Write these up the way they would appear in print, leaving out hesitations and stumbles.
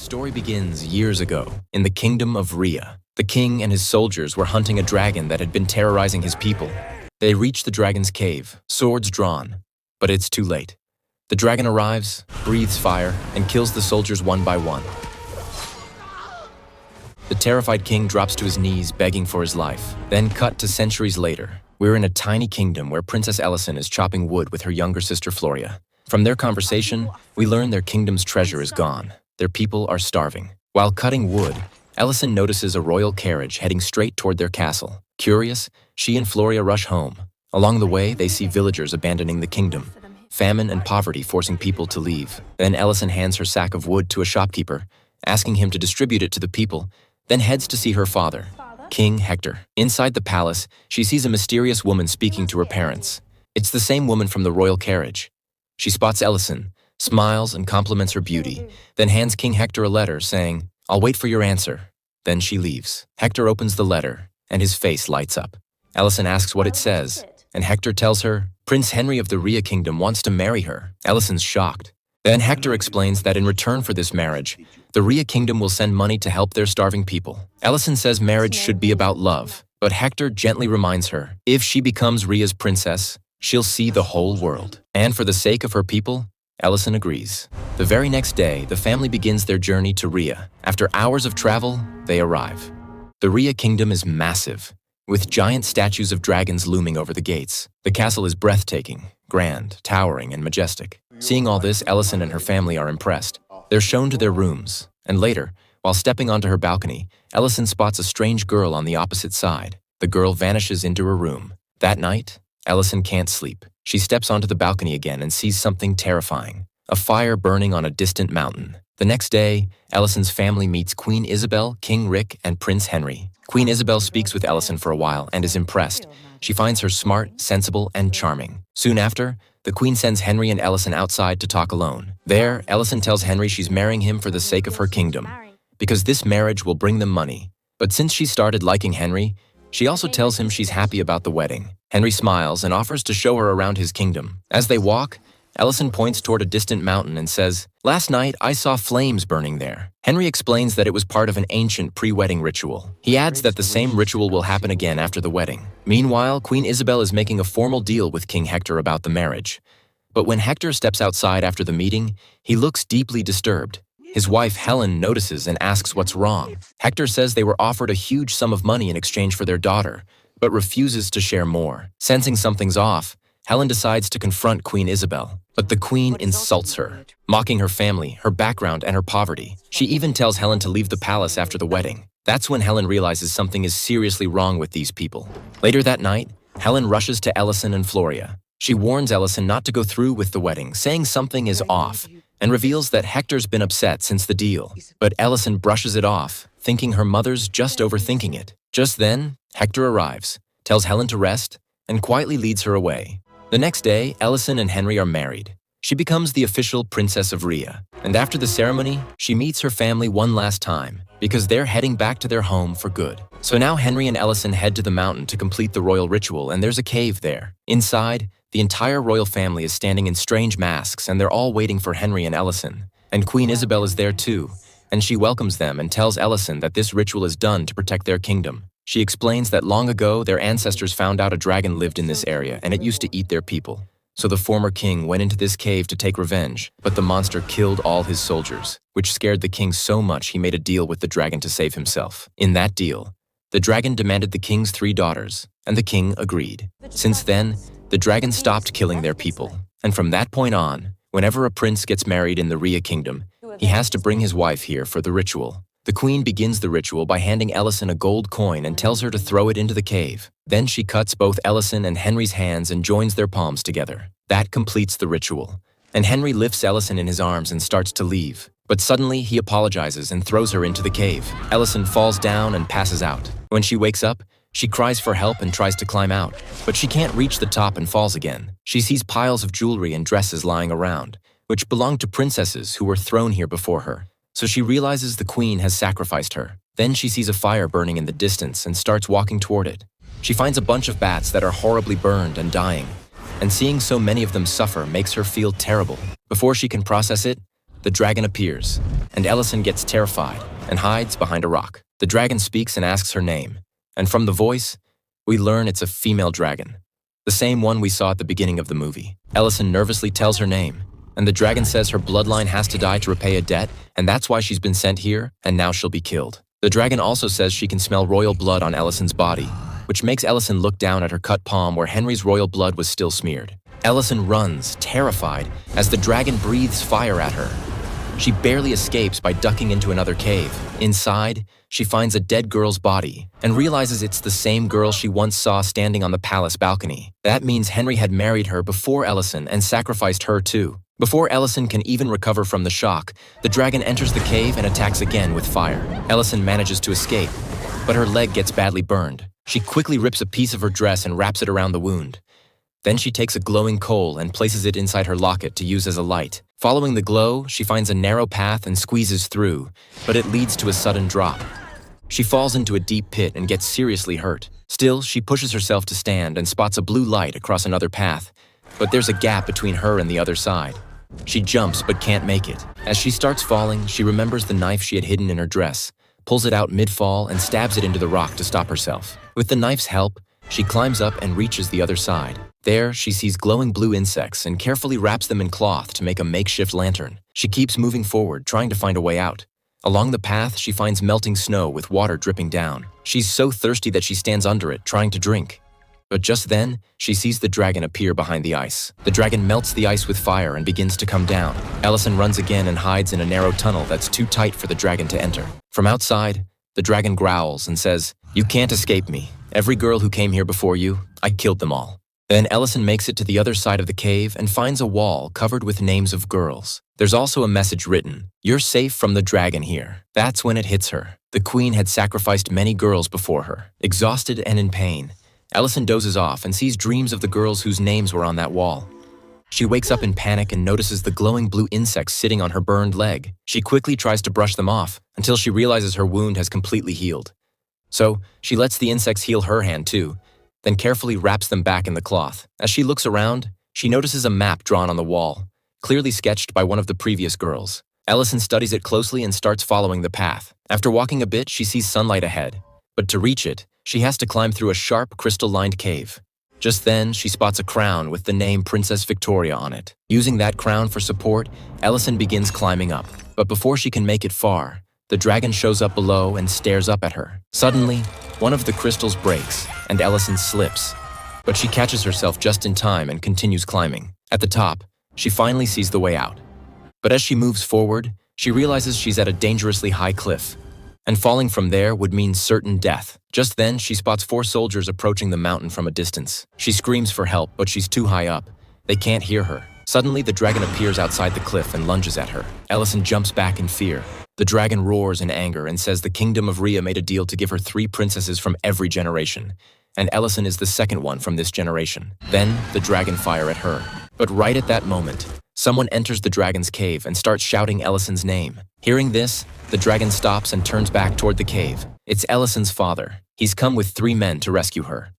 Story begins years ago, in the kingdom of Rhea. The king and his soldiers were hunting a dragon that had been terrorizing his people. They reach the dragon's cave, swords drawn, but it's too late. The dragon arrives, breathes fire, and kills the soldiers one by one. The terrified king drops to his knees, begging for his life. Then cut to centuries later. We're in a tiny kingdom where Princess Alicent is chopping wood with her younger sister Floria. From their conversation, we learn their kingdom's treasure is gone. Their people are starving. While cutting wood, Alicent notices a royal carriage heading straight toward their castle. Curious, she and Floria rush home. Along the way, they see villagers abandoning the kingdom, famine and poverty forcing people to leave. Then Alicent hands her sack of wood to a shopkeeper, asking him to distribute it to the people, then heads to see her father, King Hector. Inside the palace, she sees a mysterious woman speaking to her parents. It's the same woman from the royal carriage. She spots Alicent, smiles and compliments her beauty, then hands King Hector a letter saying, "I'll wait for your answer." Then she leaves. Hector opens the letter, and his face lights up. Alicent asks what it says, and Hector tells her, Prince Henry of the Rhea Kingdom wants to marry her. Alicent's shocked. Then Hector explains that in return for this marriage, the Rhea Kingdom will send money to help their starving people. Alicent says marriage should be about love, but Hector gently reminds her, if she becomes Rhea's princess, she'll see the whole world. And for the sake of her people, Alicent agrees. The very next day, the family begins their journey to Rhea. After hours of travel, they arrive. The Rhea Kingdom is massive, with giant statues of dragons looming over the gates. The castle is breathtaking, grand, towering, and majestic. Seeing all this, Alicent and her family are impressed. They're shown to their rooms, and later, while stepping onto her balcony, Alicent spots a strange girl on the opposite side. The girl vanishes into her room. That night, Alicent can't sleep. She steps onto the balcony again and sees something terrifying, a fire burning on a distant mountain. The next day, Alicent's family meets Queen Isabel, King Rick, and Prince Henry. Queen Isabel speaks with Alicent for a while and is impressed. She finds her smart, sensible, and charming. Soon after, the Queen sends Henry and Alicent outside to talk alone. There, Alicent tells Henry she's marrying him for the sake of her kingdom, because this marriage will bring them money. But since she started liking Henry, she also tells him she's happy about the wedding. Henry smiles and offers to show her around his kingdom. As they walk, Alicent points toward a distant mountain and says, "Last night, I saw flames burning there." Henry explains that it was part of an ancient pre-wedding ritual. He adds that the same ritual will happen again after the wedding. Meanwhile, Queen Isabel is making a formal deal with King Hector about the marriage. But when Hector steps outside after the meeting, he looks deeply disturbed. His wife, Helen, notices and asks what's wrong. Hector says they were offered a huge sum of money in exchange for their daughter, but refuses to share more. Sensing something's off, Helen decides to confront Queen Isabel, but the queen insults her, mocking her family, her background, and her poverty. She even tells Helen to leave the palace after the wedding. That's when Helen realizes something is seriously wrong with these people. Later that night, Helen rushes to Alicent and Floria. She warns Alicent not to go through with the wedding, saying something is off, and reveals that Hector's been upset since the deal. But Alicent brushes it off, thinking her mother's just overthinking it. Just then, Hector arrives, tells Helen to rest, and quietly leads her away. The next day, Alicent and Henry are married. She becomes the official Princess of Rhea, and after the ceremony, she meets her family one last time, because they're heading back to their home for good. So now Henry and Alicent head to the mountain to complete the royal ritual, and there's a cave there. Inside, the entire royal family is standing in strange masks, and they're all waiting for Henry and Alicent. And Queen Isabel is there too, and she welcomes them and tells Alicent that this ritual is done to protect their kingdom. She explains that long ago, their ancestors found out a dragon lived in this area, and it used to eat their people. So the former king went into this cave to take revenge, but the monster killed all his soldiers, which scared the king so much he made a deal with the dragon to save himself. In that deal, the dragon demanded the king's 3 daughters, and the king agreed. Since then, the dragon stopped killing their people, and from that point on, whenever a prince gets married in the Rhea Kingdom, he has to bring his wife here for the ritual. The queen begins the ritual by handing Alicent a gold coin and tells her to throw it into the cave. Then she cuts both Alicent and Henry's hands and joins their palms together. That completes the ritual, and Henry lifts Alicent in his arms and starts to leave. But suddenly, he apologizes and throws her into the cave. Alicent falls down and passes out. When she wakes up, she cries for help and tries to climb out, but she can't reach the top and falls again. She sees piles of jewelry and dresses lying around, which belonged to princesses who were thrown here before her. So she realizes the queen has sacrificed her. Then she sees a fire burning in the distance and starts walking toward it. She finds a bunch of bats that are horribly burned and dying, and seeing so many of them suffer makes her feel terrible. Before she can process it, the dragon appears, and Ellison gets terrified and hides behind a rock. The dragon speaks and asks her name, and from the voice, we learn it's a female dragon, the same one we saw at the beginning of the movie. Ellison nervously tells her name, and the dragon says her bloodline has to die to repay a debt, and that's why she's been sent here, and now she'll be killed. The dragon also says she can smell royal blood on Ellison's body, which makes Ellison look down at her cut palm where Henry's royal blood was still smeared. Ellison runs, terrified, as the dragon breathes fire at her. She barely escapes by ducking into another cave. Inside, she finds a dead girl's body and realizes it's the same girl she once saw standing on the palace balcony. That means Henry had married her before Ellison and sacrificed her too. Before Ellison can even recover from the shock, the dragon enters the cave and attacks again with fire. Ellison manages to escape, but her leg gets badly burned. She quickly rips a piece of her dress and wraps it around the wound. Then she takes a glowing coal and places it inside her locket to use as a light. Following the glow, she finds a narrow path and squeezes through, but it leads to a sudden drop. She falls into a deep pit and gets seriously hurt. Still, she pushes herself to stand and spots a blue light across another path, but there's a gap between her and the other side. She jumps but can't make it. As she starts falling, she remembers the knife she had hidden in her dress, pulls it out mid-fall and stabs it into the rock to stop herself. With the knife's help, she climbs up and reaches the other side. There, she sees glowing blue insects and carefully wraps them in cloth to make a makeshift lantern. She keeps moving forward, trying to find a way out. Along the path, she finds melting snow with water dripping down. She's so thirsty that she stands under it, trying to drink. But just then, she sees the dragon appear behind the ice. The dragon melts the ice with fire and begins to come down. Ellison runs again and hides in a narrow tunnel that's too tight for the dragon to enter. From outside, the dragon growls and says, "You can't escape me. Every girl who came here before you, I killed them all." Then Ellison makes it to the other side of the cave and finds a wall covered with names of girls. There's also a message written, "You're safe from the dragon here." That's when it hits her. The queen had sacrificed many girls before her. Exhausted and in pain, Ellison dozes off and sees dreams of the girls whose names were on that wall. She wakes up in panic and notices the glowing blue insects sitting on her burned leg. She quickly tries to brush them off until she realizes her wound has completely healed. So she lets the insects heal her hand too, then carefully wraps them back in the cloth. As she looks around, she notices a map drawn on the wall, clearly sketched by one of the previous girls. Ellison studies it closely and starts following the path. After walking a bit, she sees sunlight ahead, but to reach it, she has to climb through a sharp, crystal-lined cave. Just then, she spots a crown with the name Princess Victoria on it. Using that crown for support, Ellison begins climbing up. But before she can make it far, the dragon shows up below and stares up at her. Suddenly, one of the crystals breaks, and Ellison slips. But she catches herself just in time and continues climbing. At the top, she finally sees the way out. But as she moves forward, she realizes she's at a dangerously high cliff, and falling from there would mean certain death. Just then, she spots 4 soldiers approaching the mountain from a distance. She screams for help, but she's too high up. They can't hear her. Suddenly, the dragon appears outside the cliff and lunges at her. Ellison jumps back in fear. The dragon roars in anger and says the kingdom of Rhea made a deal to give her 3 princesses from every generation, and Ellison is the second one from this generation. Then, the dragon fire at her. But right at that moment, someone enters the dragon's cave and starts shouting Ellison's name. Hearing this, the dragon stops and turns back toward the cave. It's Ellison's father. He's come with 3 men to rescue her.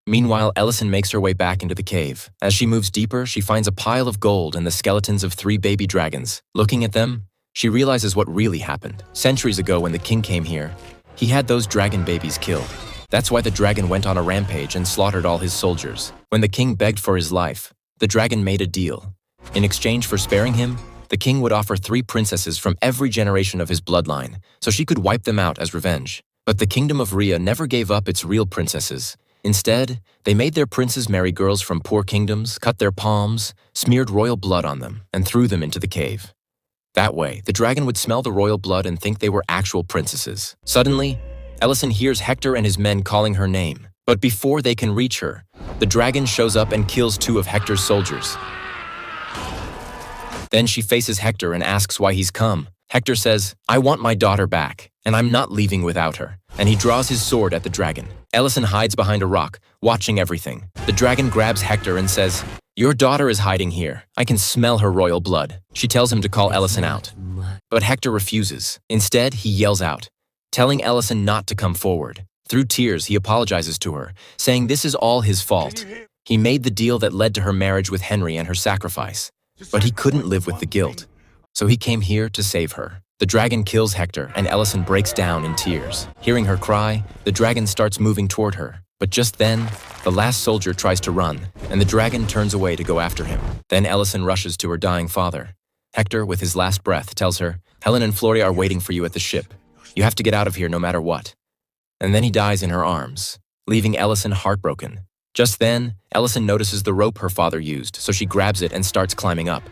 Meanwhile, Ellison makes her way back into the cave. As she moves deeper, she finds a pile of gold and the skeletons of 3 baby dragons. Looking at them, she realizes what really happened. Centuries ago when the king came here, he had those dragon babies killed. That's why the dragon went on a rampage and slaughtered all his soldiers. When the king begged for his life, the dragon made a deal. In exchange for sparing him, the king would offer 3 princesses from every generation of his bloodline, so she could wipe them out as revenge. But the kingdom of Rhea never gave up its real princesses. Instead, they made their princes marry girls from poor kingdoms, cut their palms, smeared royal blood on them, and threw them into the cave. That way, the dragon would smell the royal blood and think they were actual princesses. Suddenly, Ellison hears Hector and his men calling her name. But before they can reach her, the dragon shows up and kills 2 of Hector's soldiers. Then she faces Hector and asks why he's come. Hector says, "I want my daughter back, and I'm not leaving without her." And he draws his sword at the dragon. Ellison hides behind a rock, watching everything. The dragon grabs Hector and says, "Your daughter is hiding here. I can smell her royal blood." She tells him to call Ellison out. But Hector refuses. Instead, he yells out, telling Ellison not to come forward. Through tears, he apologizes to her, saying this is all his fault. He made the deal that led to her marriage with Henry and her sacrifice. But he couldn't live with the guilt. so he came here to save her. The dragon kills Hector, and Ellison breaks down in tears. Hearing her cry, the dragon starts moving toward her. But just then, the last soldier tries to run, and the dragon turns away to go after him. Then Ellison rushes to her dying father. Hector, with his last breath, tells her, "Helen and Floria are waiting for you at the ship. You have to get out of here no matter what." And then he dies in her arms, leaving Ellison heartbroken. Just then, Ellison notices the rope her father used, so she grabs it and starts climbing up.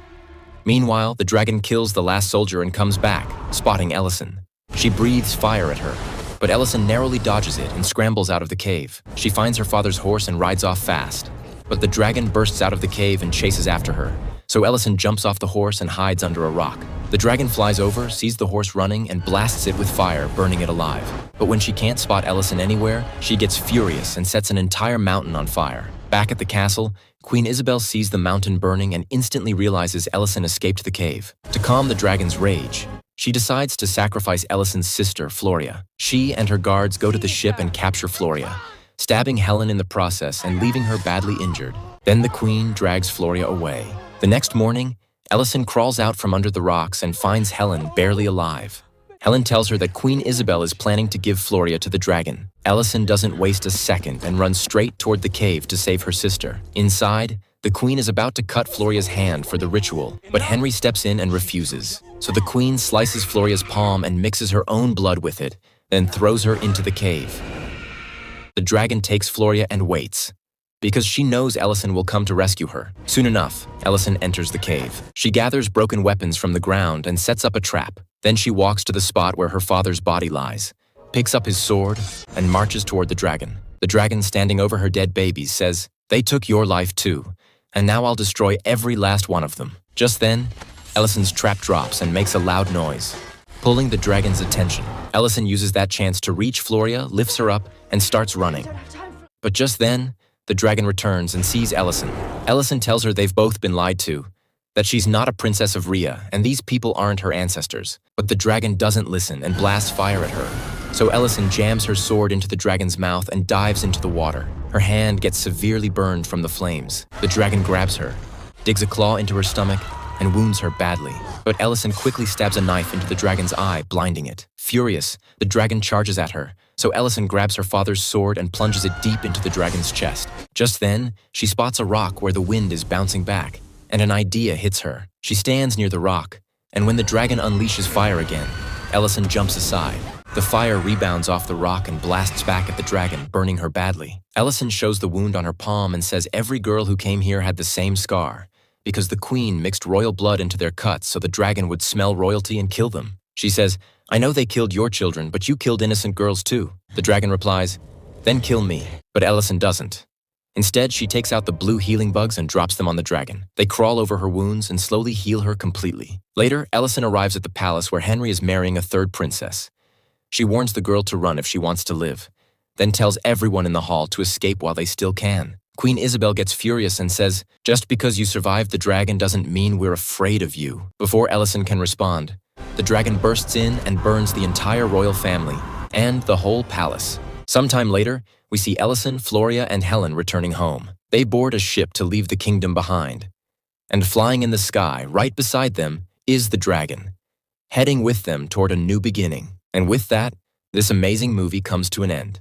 Meanwhile, the dragon kills the last soldier and comes back, spotting Ellison. She breathes fire at her, but Ellison narrowly dodges it and scrambles out of the cave. She finds her father's horse and rides off fast. But the dragon bursts out of the cave and chases after her, so Ellison jumps off the horse and hides under a rock. The dragon flies over, sees the horse running, and blasts it with fire, burning it alive. But when she can't spot Ellison anywhere, she gets furious and sets an entire mountain on fire. Back at the castle, Queen Isabel sees the mountain burning and instantly realizes Ellison escaped the cave. To calm the dragon's rage, she decides to sacrifice Ellison's sister, Floria. She and her guards go to the ship and capture Floria, stabbing Helen in the process and leaving her badly injured. Then the queen drags Floria away. The next morning, Ellison crawls out from under the rocks and finds Helen barely alive. Helen tells her that Queen Isabel is planning to give Floria to the dragon. Ellison doesn't waste a second and runs straight toward the cave to save her sister. Inside, the queen is about to cut Floria's hand for the ritual, but Henry steps in and refuses. So the queen slices Floria's palm and mixes her own blood with it, then throws her into the cave. The dragon takes Floria and waits, because she knows Ellison will come to rescue her. Soon enough, Ellison enters the cave. She gathers broken weapons from the ground and sets up a trap. Then she walks to the spot where her father's body lies, picks up his sword, and marches toward the dragon. The dragon, standing over her dead babies, says, "They took your life too, and now I'll destroy every last one of them." Just then, Ellison's trap drops and makes a loud noise, pulling the dragon's attention. Ellison uses that chance to reach Floria, lifts her up, and starts running. But just then, the dragon returns and sees Ellison. Ellison tells her they've both been lied to, that she's not a princess of Rhea, and these people aren't her ancestors. But the dragon doesn't listen and blasts fire at her. So Ellison jams her sword into the dragon's mouth and dives into the water. Her hand gets severely burned from the flames. The dragon grabs her, digs a claw into her stomach, and wounds her badly. But Ellison quickly stabs a knife into the dragon's eye, blinding it. Furious, the dragon charges at her, so Ellison grabs her father's sword and plunges it deep into the dragon's chest. Just then, she spots a rock where the wind is bouncing back, and an idea hits her. She stands near the rock, and when the dragon unleashes fire again, Ellison jumps aside. The fire rebounds off the rock and blasts back at the dragon, burning her badly. Ellison shows the wound on her palm and says every girl who came here had the same scar, because the queen mixed royal blood into their cuts so the dragon would smell royalty and kill them. She says, "I know they killed your children, but you killed innocent girls too." The dragon replies, "Then kill me." But Ellison doesn't. Instead, she takes out the blue healing bugs and drops them on the dragon. They crawl over her wounds and slowly heal her completely. Later, Ellison arrives at the palace where Henry is marrying a third princess. She warns the girl to run if she wants to live, then tells everyone in the hall to escape while they still can. Queen Isabel gets furious and says, "Just because you survived the dragon doesn't mean we're afraid of you." Before Ellison can respond, the dragon bursts in and burns the entire royal family and the whole palace. Sometime later, we see Ellison, Floria, and Helen returning home. They board a ship to leave the kingdom behind. And flying in the sky, right beside them, is the dragon, heading with them toward a new beginning. And with that, this amazing movie comes to an end.